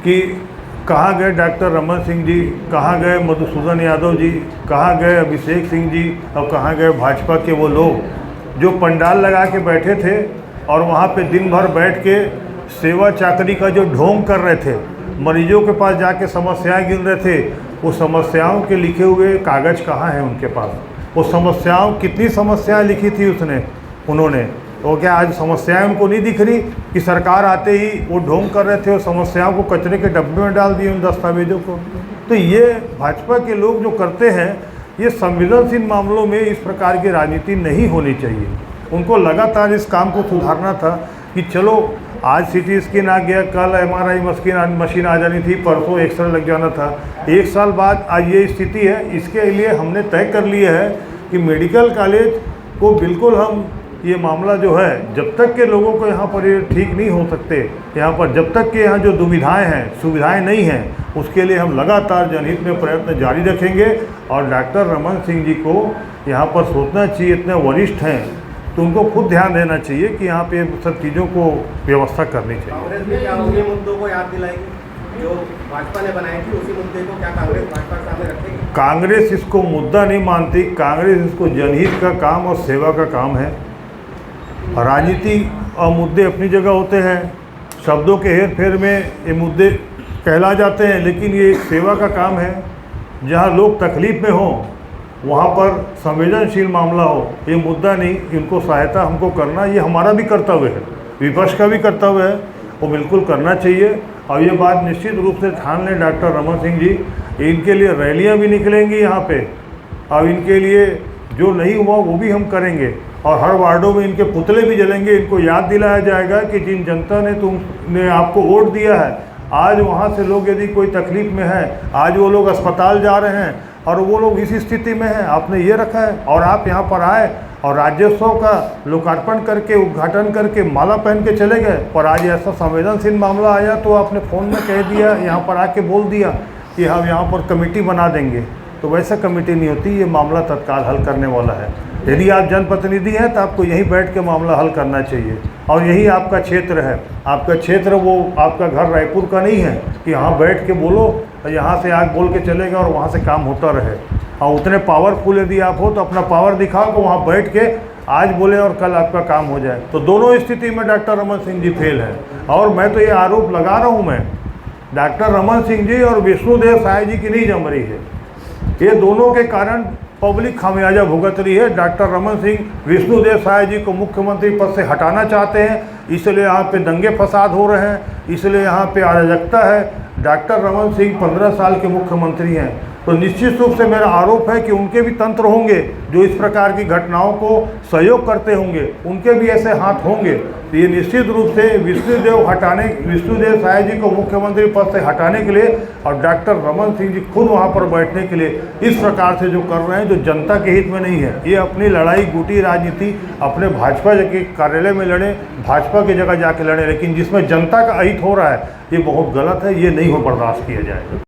कि कहाँ गए डॉक्टर रमन सिंह जी, कहाँ गए मधुसूदन यादव जी, कहाँ गए अभिषेक सिंह जी, और कहाँ गए भाजपा के वो लोग जो पंडाल लगा के बैठे थे और वहाँ पे दिन भर बैठ के सेवा चाकरी का जो ढोंग कर रहे थे, मरीजों के पास जाके समस्याएं गिन रहे थे। वो समस्याओं के लिखे हुए कागज़ कहाँ हैं उनके पास? वो समस्याओं, कितनी समस्याएं लिखी थी उन्होंने, तो क्या आज समस्याएं उनको नहीं दिख रही कि सरकार आते ही वो ढोंग कर रहे थे और समस्याओं को कचरे के डब्बे में डाल दिए उन दस्तावेजों को? तो ये भाजपा के लोग जो करते हैं, ये संवेदनशील मामलों में इस प्रकार की राजनीति नहीं होनी चाहिए। उनको लगातार इस काम को सुधारना था कि चलो आज सीटी स्कैन आ गया, कल MRI मशीन आ जानी थी, परसों एक्सरे लग जाना था। 1 साल बाद आज ये स्थिति है। इसके लिए हमने तय कर लिया है कि मेडिकल कॉलेज को बिल्कुल हम ये मामला जो है, जब तक के लोगों को यहाँ पर ये ठीक नहीं हो सकते, यहाँ पर जब तक के यहाँ जो दुविधाएं हैं, सुविधाएं नहीं हैं, उसके लिए हम लगातार जनहित में प्रयत्न जारी रखेंगे। और डॉक्टर रमन सिंह जी को यहाँ पर सोचना चाहिए, इतने वरिष्ठ हैं तो उनको खुद ध्यान देना चाहिए कि यहाँ पे सब चीज़ों को व्यवस्था करनी चाहिए। कांग्रेस में क्या उन्हीं मुद्दों को याद दिलाएगी जो भाजपा ने बनाई थी, उसी मुद्दे को क्या कांग्रेस भाजपा के सामने रखेगी? कांग्रेस इसको मुद्दा नहीं मानती। कांग्रेस इसको जनहित का काम और सेवा का काम है। राजनीति और मुद्दे अपनी जगह होते हैं, शब्दों के हेर फेर में ये मुद्दे कहला जाते हैं, लेकिन ये एक सेवा का काम है। जहाँ लोग तकलीफ़ में हों वहाँ पर संवेदनशील मामला हो, ये मुद्दा नहीं, इनको सहायता हमको करना, ये हमारा भी कर्तव्य है, विपक्ष का भी कर्तव्य है, वो बिल्कुल करना चाहिए। और ये बात निश्चित रूप से ठान लें डॉक्टर रमन सिंह जी, इनके लिए रैलियाँ भी निकलेंगी यहाँ पे, और इनके लिए जो नहीं हुआ वो भी हम करेंगे, और हर वार्डों में इनके पुतले भी जलेंगे। इनको याद दिलाया जाएगा कि जिन जनता ने तुमने आपको वोट दिया है, आज वहाँ से लोग यदि कोई तकलीफ़ में है, आज वो लोग अस्पताल जा रहे हैं और वो लोग इसी स्थिति में हैं, आपने ये रखा है, और आप यहाँ पर आए और राज्योत्सव का लोकार्पण करके, उद्घाटन करके, माला पहन के चले गए। पर आज ऐसा संवेदनशील मामला आया तो आपने फ़ोन में कह दिया, यहाँ पर आके बोल दिया कि हम यहाँ पर कमेटी बना देंगे। तो वैसा कमेटी नहीं होती, ये मामला तत्काल हल करने वाला है। यदि आप जनप्रतिनिधि हैं तो आपको यहीं बैठ के मामला हल करना चाहिए, और यही आपका क्षेत्र है। आपका क्षेत्र वो आपका घर रायपुर का नहीं है कि यहाँ बैठ के बोलो और यहाँ से आग बोल के चलेगा और वहाँ से काम होता रहे। और उतने पावरफुल यदि आप हो तो अपना पावर दिखाओ, कि वहाँ बैठ के आज बोले और कल आपका काम हो जाए। तो दोनों स्थिति में डॉक्टर रमन सिंह जी फेल है। और मैं तो ये आरोप लगा रहा हूँ, मैं डॉक्टर रमन सिंह जी और विष्णुदेव साय जी की नहीं जम रही है। ये दोनों के कारण पब्लिक खामियाजा भुगत रही है। डॉक्टर रमन सिंह विष्णुदेव साय जी को मुख्यमंत्री पद से हटाना चाहते हैं, इसलिए यहाँ पे दंगे फसाद हो रहे हैं, इसलिए यहाँ पे अराजकता है। डॉक्टर रमन सिंह 15 साल के मुख्यमंत्री हैं, तो निश्चित रूप से मेरा आरोप है कि उनके भी तंत्र होंगे जो इस प्रकार की घटनाओं को सहयोग करते होंगे, उनके भी ऐसे हाथ होंगे। तो ये निश्चित रूप से विष्णुदेव साय जी को मुख्यमंत्री पद से हटाने के लिए और डॉक्टर रमन सिंह जी खुद वहाँ पर बैठने के लिए इस प्रकार से जो कर रहे हैं, जो जनता के हित में नहीं है। ये अपनी लड़ाई गुटी राजनीति अपने भाजपा के कार्यालय में लड़ें, भाजपा की जगह जाके लड़ें, लेकिन जिसमें जनता का अहित हो रहा है ये बहुत गलत है, ये नहीं हो बर्दाश्त किया जाएगा।